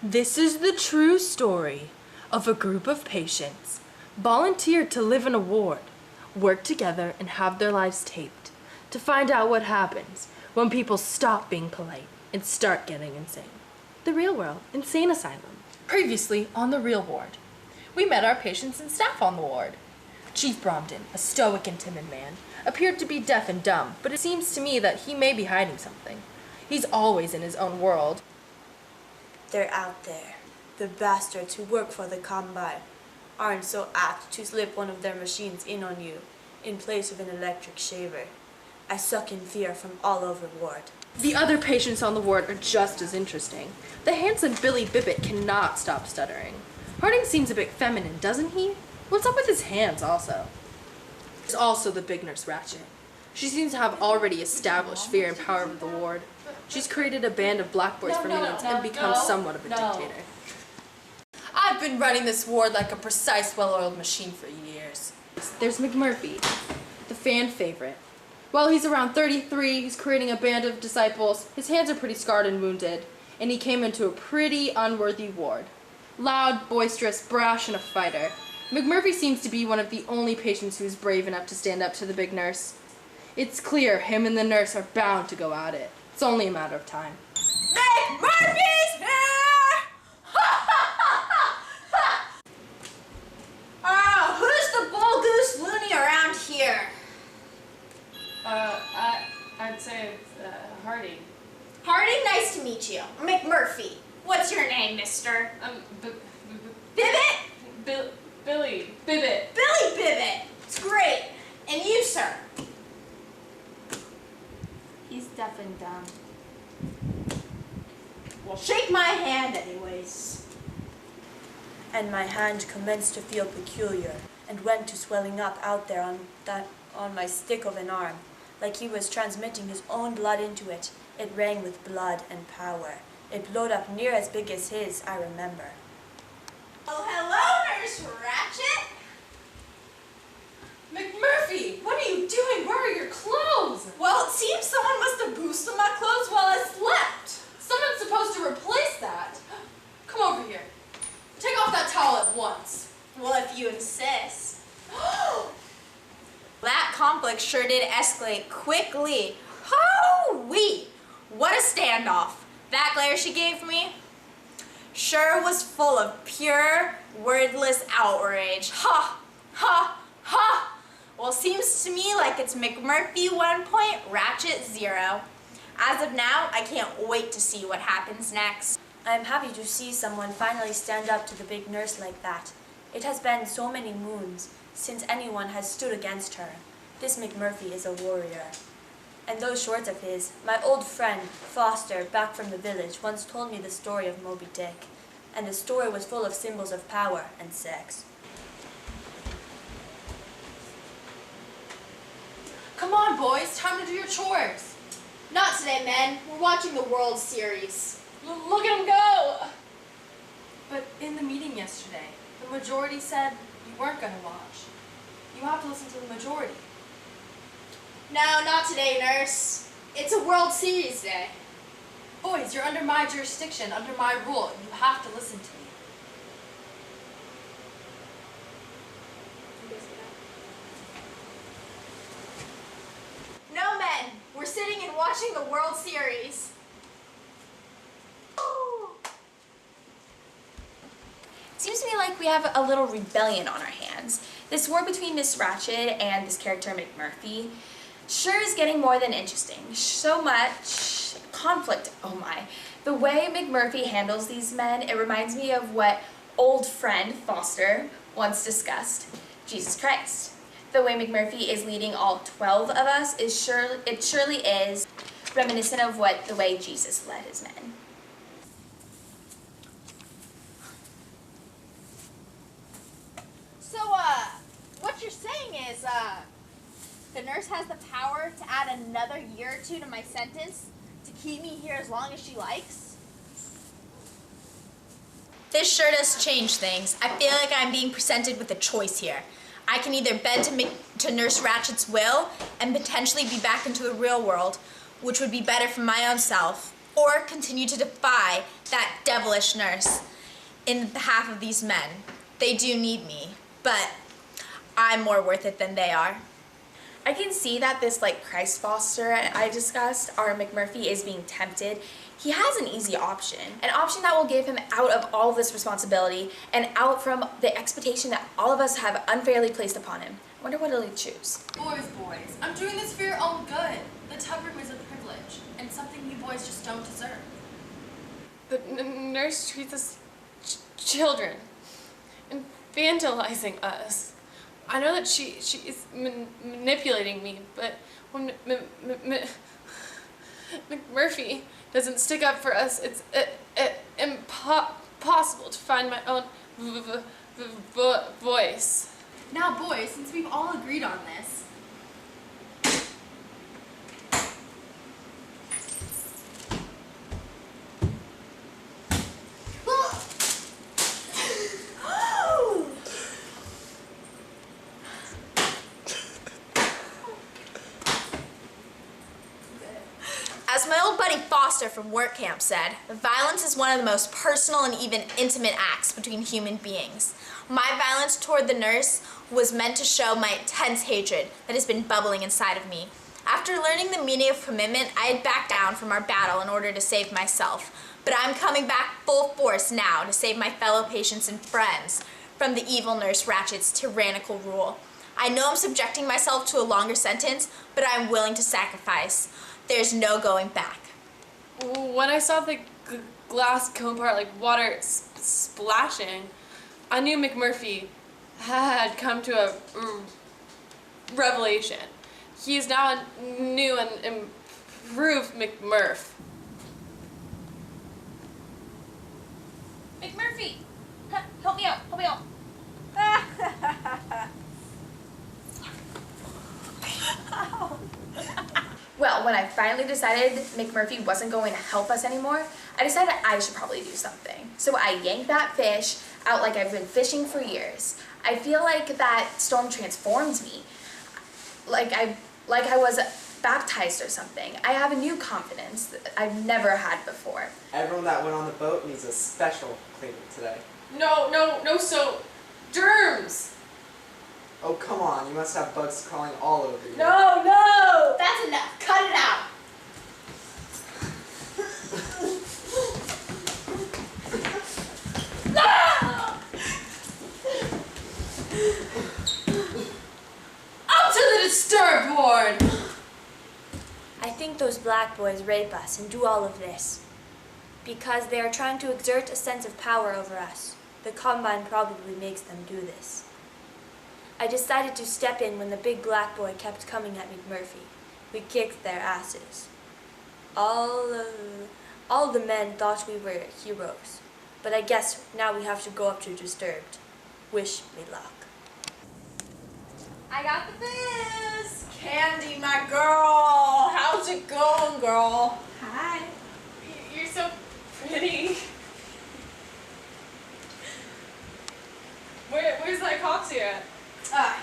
This is the true story of a group of patients volunteered to live in a ward, work together, and have their lives taped to find out what happens when people stop being polite and start getting insane. The Real World Insane Asylum. Previously on the Real Ward, we met our patients and staff on the ward. Chief Bromden, a stoic and timid man, appeared to be deaf and dumb, but it seems to me that he may be hiding something. He's always in his own world. They're out there. The bastards who work for the Combine aren't so apt to slip one of their machines in on you in place of an electric shaver. I suck in fear from all over ward. The other patients on the ward are just as interesting. The handsome Billy Bibbit cannot stop stuttering. Harding seems a bit feminine, doesn't he? What's up with his hands also? There's also the big nurse Ratchet. She seems to have already established fear and power of the ward. She's created a band of black boys for minions and become somewhat of a dictator. I've been running this ward like a precise, well-oiled machine for years. There's McMurphy, the fan favorite. While he's around 33, he's creating a band of disciples. His hands are pretty scarred and wounded, and he came into a pretty unworthy ward. Loud, boisterous, brash, and a fighter. McMurphy seems to be one of the only patients who is brave enough to stand up to the big nurse. It's clear him and the nurse are bound to go at it. It's only a matter of time. McMurphy's here! Who's the bull goose loony around here? I'd say Harding. Harding, nice to meet you. McMurphy. What's your name, mister? Bibbit? Billy Bibbit. Billy Bibbit. It's great. And you, sir? He's deaf and dumb. Well, shake my hand anyways. And my hand commenced to feel peculiar, and went to swelling up out there on my stick of an arm, like he was transmitting his own blood into it. It rang with blood and power. It blowed up near as big as his, I remember. Oh, hello, Nurse Ratchet! McMurphy, what are you doing? Where are your clothes? Well, it seems someone must have boosted my clothes while I slept. Someone's supposed to replace that. Come over here. Take off that towel at once. Well, if you insist. That conflict sure did escalate quickly. Hoo-wee! What a standoff. That glare she gave me sure was full of pure, wordless outrage. Ha! Ha! Ha! Well, seems to me like it's McMurphy 1 point, Ratchet 0. As of now, I can't wait to see what happens next. I'm happy to see someone finally stand up to the big nurse like that. It has been so many moons since anyone has stood against her. This McMurphy is a warrior. And those shorts of his, my old friend, Foster, back from the village, once told me the story of Moby Dick. And the story was full of symbols of power and sex. Come on, boys. Time to do your chores. Not today, men. We're watching the World Series. Look at him go! But in the meeting yesterday, the majority said you weren't going to watch. You have to listen to the majority. No, not today, nurse. It's a World Series day. Boys, you're under my jurisdiction, under my rule. You have to listen to me. No, men. We're sitting and watching the World Series. Seems to me like we have a little rebellion on our hands. This war between Miss Ratchet and this character McMurphy sure is getting more than interesting. So much conflict, oh my. The way McMurphy handles these men, it reminds me of what old friend Foster once discussed, Jesus Christ. The way McMurphy is leading all 12 of us surely is reminiscent of the way Jesus led his men. So, what you're saying is, the nurse has the power to add another year or two to my sentence to keep me here as long as she likes? This sure does change things. I feel like I'm being presented with a choice here. I can either bend to Nurse Ratchet's will and potentially be back into the real world, which would be better for my own self, or continue to defy that devilish nurse in behalf of these men. They do need me, but I'm more worth it than they are. I can see that this Christ foster I discussed, our McMurphy, is being tempted. He has an easy option, an option that will give him out of all of this responsibility and out from the expectation that all of us have unfairly placed upon him. I wonder what he'll choose. Boys, I'm doing this for your own good. The tub room is a privilege, and something you boys just don't deserve. The nurse treats us children and vandalizing us. I know that she is manipulating me, but when McMurphy doesn't stick up for us, it's impossible to find my own voice. Now, boys, since we've all agreed on this, As my old buddy Foster from work camp said, violence is one of the most personal and even intimate acts between human beings. My violence toward the nurse was meant to show my intense hatred that has been bubbling inside of me. After learning the meaning of commitment, I had backed down from our battle in order to save myself. But I'm coming back full force now to save my fellow patients and friends from the evil Nurse Ratchet's tyrannical rule. I know I'm subjecting myself to a longer sentence, but I'm willing to sacrifice. There's no going back. When I saw the glass cone part water splashing, I knew McMurphy had come to a revelation. He is now a new and improved McMurph. McMurphy, help me out, help me out. Well, when I finally decided McMurphy wasn't going to help us anymore, I decided I should probably do something. So I yanked that fish out like I've been fishing for years. I feel like that storm transformed me. Like I was baptized or something. I have a new confidence that I've never had before. Everyone that went on the boat needs a special cleaning today. No soap. Germs! Oh, come on. You must have bugs crawling all over you. No, that's enough. Cut it out. up to the disturbed ward! I think those black boys rape us and do all of this because they are trying to exert a sense of power over us. The Combine probably makes them do this. I decided to step in when the big black boy kept coming at McMurphy. We kicked their asses. All the men thought we were heroes, but I guess now we have to go up to Disturbed. Wish me luck. I got the biz! Candy, my girl! How's it going, girl? Hi. You're so pretty. Where's that cough syrup?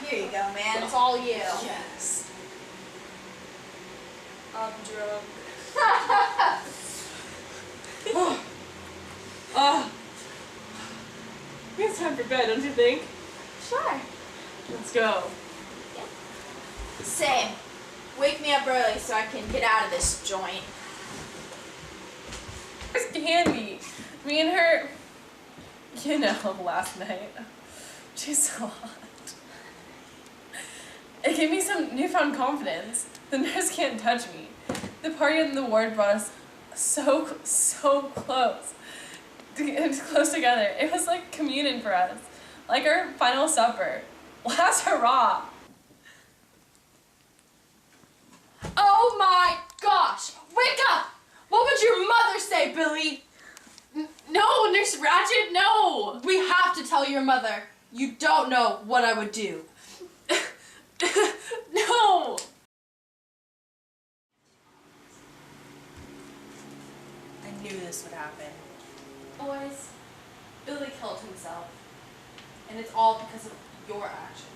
Here you go, man. It's all you. Yes. I'm drunk. It's time for bed, don't you think? Sure. Let's go. Same. Wake me up early so I can get out of this joint. Where's Candy? Me and her, last night. She's so hot. It gave me some newfound confidence. The nurse can't touch me. The party in the ward brought us so close. Close together. It was like communion for us. Like our final supper. Last hurrah! Oh my gosh! Wake up! What would your mother say, Billy? No, Nurse Ratchet, no! We have to tell your mother. You don't know what I would do. No! I knew this would happen. Boys, Billy killed himself. And it's all because of your actions.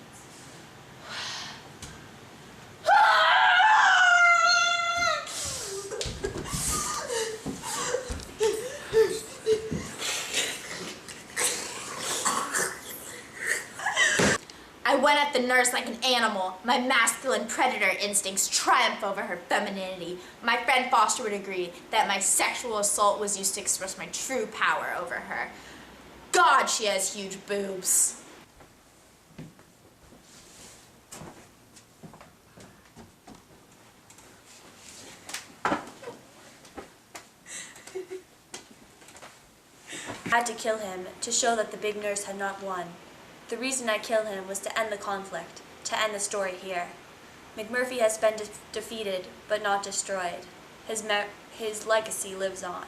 went at the nurse like an animal. My masculine predator instincts triumph over her femininity. My friend Foster would agree that my sexual assault was used to express my true power over her. God, she has huge boobs. I had to kill him to show that the big nurse had not won. The reason I killed him was to end the conflict, to end the story here. McMurphy has been defeated, but not destroyed. His legacy lives on.